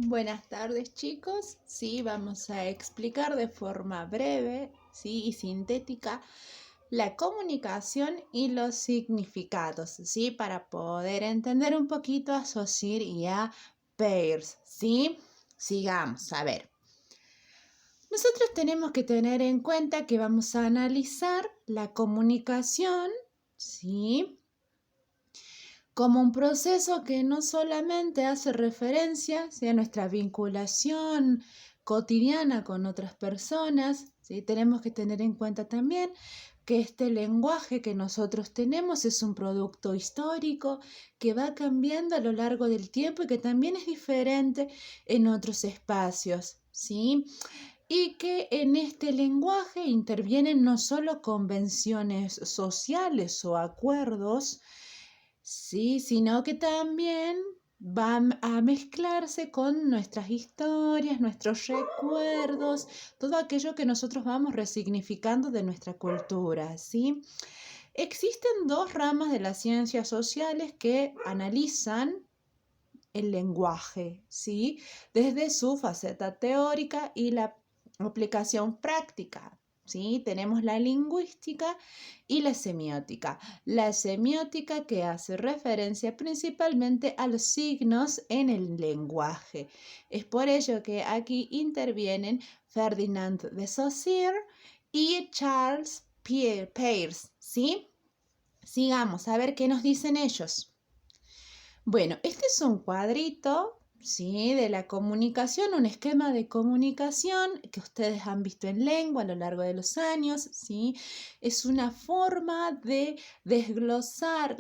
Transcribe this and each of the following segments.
Buenas tardes, chicos. Sí, vamos a explicar de forma breve, sí, y sintética la comunicación y los significados, sí, para poder entender un poquito a Saussure y a Peirce, sí. Sigamos, a ver. Nosotros tenemos que tener en cuenta que vamos a analizar la comunicación, sí, como un proceso que no solamente hace referencia a nuestra vinculación cotidiana con otras personas, ¿sí? Tenemos que tener en cuenta también que este lenguaje que nosotros tenemos es un producto histórico que va cambiando a lo largo del tiempo y que también es diferente en otros espacios, ¿sí? Y que en este lenguaje intervienen no solo convenciones sociales o acuerdos, sí, sino que también va a mezclarse con nuestras historias, nuestros recuerdos, todo aquello que nosotros vamos resignificando de nuestra cultura, ¿sí? Existen dos ramas de las ciencias sociales que analizan el lenguaje, ¿sí? Desde su faceta teórica y la aplicación práctica. ¿Sí? Tenemos la lingüística y la semiótica. La semiótica que hace referencia principalmente a los signos en el lenguaje. Es por ello que aquí intervienen Ferdinand de Saussure y Charles Peirce. ¿Sí? Sigamos a ver qué nos dicen ellos. Bueno, este es un cuadrito, ¿sí? De la comunicación, un esquema de comunicación que ustedes han visto en lengua a lo largo de los años, ¿sí? Es una forma de desglosar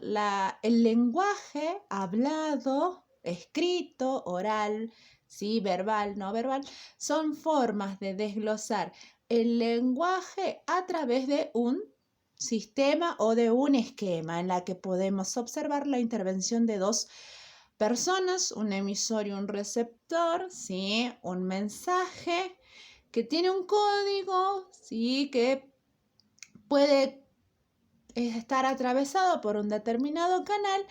el lenguaje hablado, escrito, oral, ¿sí? Verbal, no verbal. Son formas de desglosar el lenguaje a través de un sistema o de un esquema en la que podemos observar la intervención de dos personas, un emisor y un receptor, ¿sí? Un mensaje que tiene un código, ¿sí? Que puede estar atravesado por un determinado canal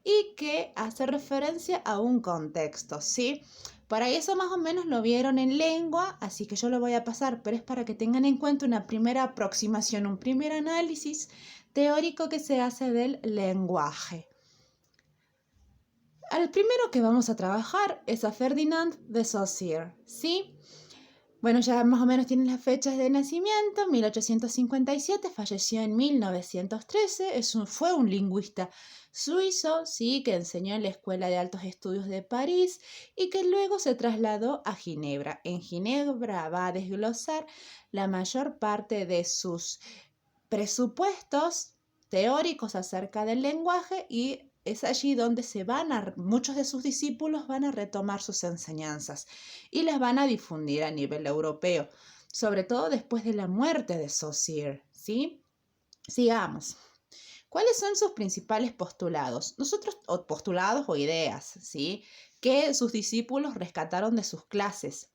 y que hace referencia a un contexto, ¿sí? Para eso más o menos lo vieron en lengua, así que yo lo voy a pasar, pero es para que tengan en cuenta una primera aproximación, un primer análisis teórico que se hace del lenguaje. El primero que vamos a trabajar es a Ferdinand de Saussure, ¿sí? Bueno, ya más o menos tienen las fechas de nacimiento, 1857, falleció en 1913, fue un lingüista suizo, sí, que enseñó en la Escuela de Altos Estudios de París y que luego se trasladó a Ginebra. En Ginebra va a desglosar la mayor parte de sus presupuestos teóricos acerca del lenguaje y es allí donde muchos de sus discípulos van a retomar sus enseñanzas y las van a difundir a nivel europeo, sobre todo después de la muerte de Saussure, ¿sí? Sigamos. ¿Cuáles son sus principales postulados? Postulados o ideas, ¿sí? Que sus discípulos rescataron de sus clases.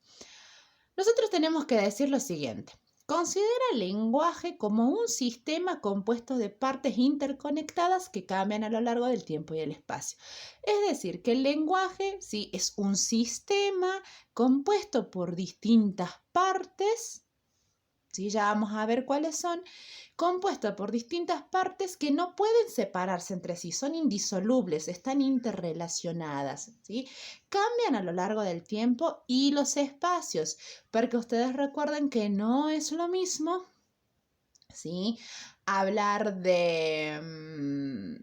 Nosotros tenemos que decir lo siguiente. Considera el lenguaje como un sistema compuesto de partes interconectadas que cambian a lo largo del tiempo y el espacio. Es decir, que el lenguaje sí es un sistema compuesto por distintas partes, ¿sí? Ya vamos a ver cuáles son, compuesto por distintas partes que no pueden separarse entre sí, son indisolubles, están interrelacionadas, ¿sí? Cambian a lo largo del tiempo y los espacios, porque ustedes recuerden que no es lo mismo, ¿sí? Hablar de,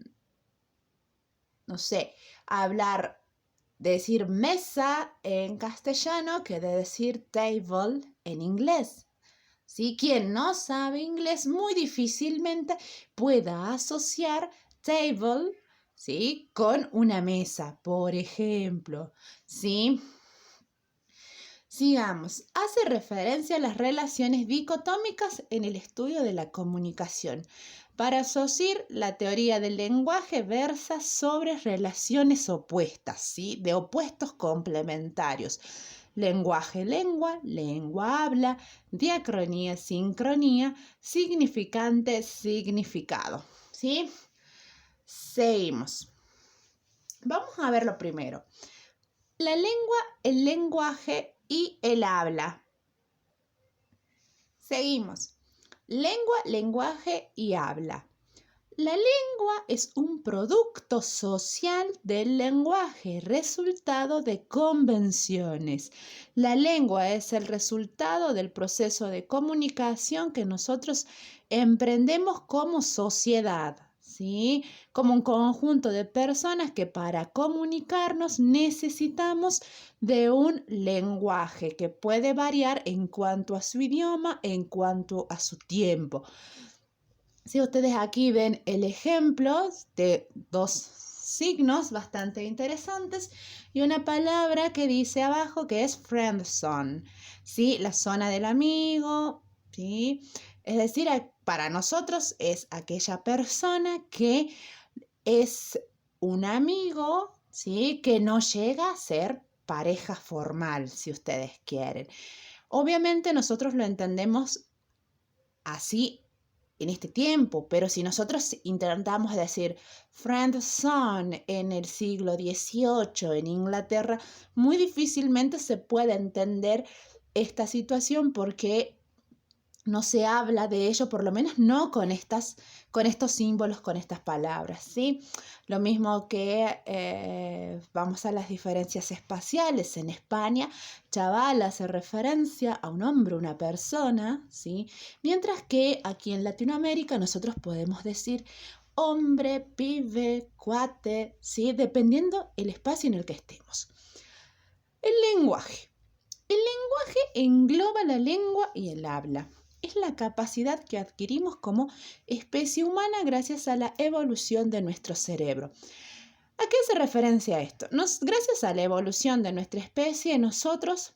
no sé, decir mesa en castellano que de decir table en inglés. ¿Sí? Quien no sabe inglés muy difícilmente pueda asociar table, ¿sí? Con una mesa, por ejemplo, ¿sí? Sigamos. Hace referencia a las relaciones dicotómicas en el estudio de la comunicación. Para Saussure, la teoría del lenguaje versa sobre relaciones opuestas, ¿sí? De opuestos complementarios. Lenguaje, lengua, lengua, habla, diacronía, sincronía, significante, significado, ¿sí? Seguimos. Vamos a ver lo primero. La lengua, el lenguaje y el habla. Seguimos. Lengua, lenguaje y habla. La lengua es un producto social del lenguaje, resultado de convenciones. La lengua es el resultado del proceso de comunicación que nosotros emprendemos como sociedad, ¿sí? Como un conjunto de personas que para comunicarnos necesitamos de un lenguaje que puede variar en cuanto a su idioma, en cuanto a su tiempo. Si ustedes aquí ven el ejemplo de dos signos bastante interesantes y una palabra que dice abajo que es friend zone, ¿sí? La zona del amigo, ¿sí? Es decir, para nosotros es aquella persona que es un amigo, ¿sí? Que no llega a ser pareja formal, si ustedes quieren. Obviamente nosotros lo entendemos así en este tiempo, pero si nosotros intentamos decir friend zone en el siglo XVIII en Inglaterra, muy difícilmente se puede entender esta situación porque no se habla de ello, por lo menos no con estos símbolos, con estas palabras, ¿sí? Lo mismo que vamos a las diferencias espaciales. En España, chaval hace referencia a un hombre, una persona, ¿sí? Mientras que aquí en Latinoamérica nosotros podemos decir hombre, pibe, cuate, ¿sí? Dependiendo el espacio en el que estemos. El lenguaje. El lenguaje engloba la lengua y el habla. Es la capacidad que adquirimos como especie humana gracias a la evolución de nuestro cerebro. ¿A qué hace referencia esto? Gracias a la evolución de nuestra especie, nosotros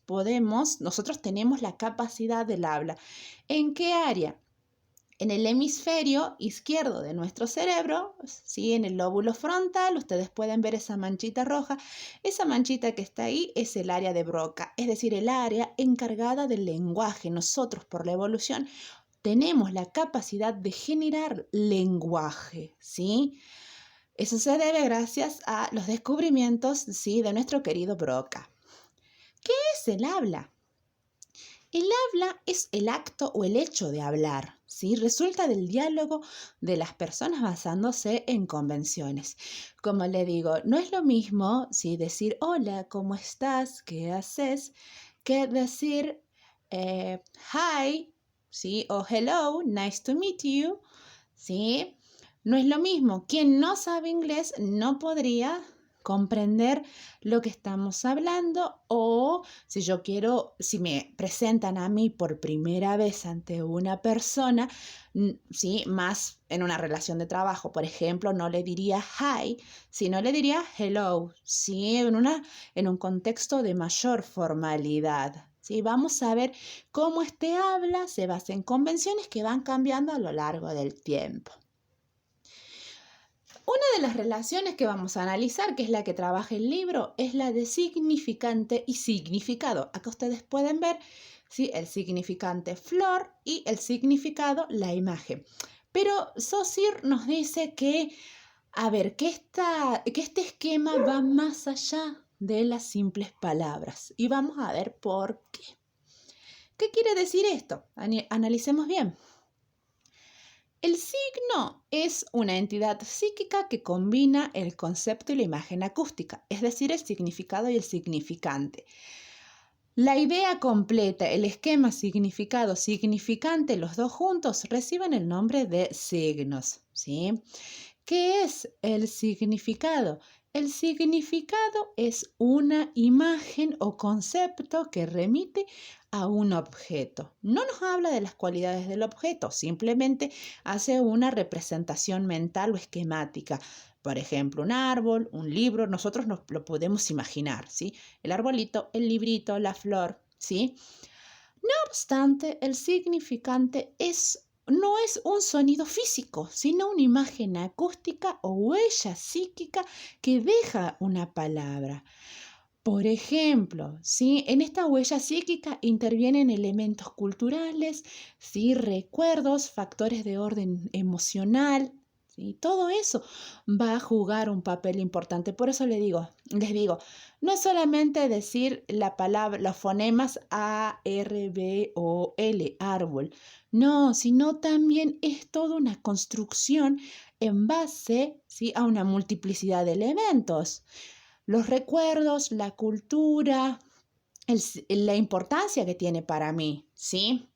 tenemos la capacidad del habla. ¿En qué área? En el hemisferio izquierdo de nuestro cerebro, ¿sí? En el lóbulo frontal, ustedes pueden ver esa manchita roja. Esa manchita que está ahí es el área de Broca, es decir, el área encargada del lenguaje. Nosotros, por la evolución, tenemos la capacidad de generar lenguaje, ¿sí? Eso se debe gracias a los descubrimientos, ¿sí? De nuestro querido Broca. ¿Qué es el habla? El habla es el acto o el hecho de hablar, ¿sí? Resulta del diálogo de las personas basándose en convenciones. Como le digo, no es lo mismo, ¿sí? Decir hola, ¿cómo estás? ¿Qué haces? Que decir hi, ¿sí? O hello, nice to meet you, ¿sí? No es lo mismo. Quien no sabe inglés no podría comprender lo que estamos hablando, o si me presentan a mí por primera vez ante una persona, ¿sí? Más en una relación de trabajo, por ejemplo, no le diría hi, sino le diría hello, ¿sí? En un contexto de mayor formalidad. ¿Sí? Vamos a ver cómo este habla se basa en convenciones que van cambiando a lo largo del tiempo. Una de las relaciones que vamos a analizar, que es la que trabaja el libro, es la de significante y significado. Acá ustedes pueden ver, ¿sí? El significante flor y el significado la imagen. Pero Saussure nos dice que este esquema va más allá de las simples palabras. Y vamos a ver por qué. ¿Qué quiere decir esto? Analicemos bien. El signo es una entidad psíquica que combina el concepto y la imagen acústica, es decir, el significado y el significante. La idea completa, el esquema significado, significante, los dos juntos reciben el nombre de signos, ¿sí? ¿Qué es el significado? El significado es una imagen o concepto que remite a un objeto. No nos habla de las cualidades del objeto, simplemente hace una representación mental o esquemática. Por ejemplo, un árbol, un libro, nosotros nos lo podemos imaginar, ¿sí? El arbolito, el librito, la flor, ¿sí? No obstante, el significante no es un sonido físico, sino una imagen acústica o huella psíquica que deja una palabra. Por ejemplo, ¿sí? En esta huella psíquica intervienen elementos culturales, ¿sí? Recuerdos, factores de orden emocional, ¿sí? Todo eso va a jugar un papel importante. Por eso les digo, no es solamente decir la palabra, los fonemas A, R, B o L, árbol. No, sino también es toda una construcción en base, ¿sí?, a una multiplicidad de elementos. Los recuerdos, la cultura, la importancia que tiene para mí, ¿sí?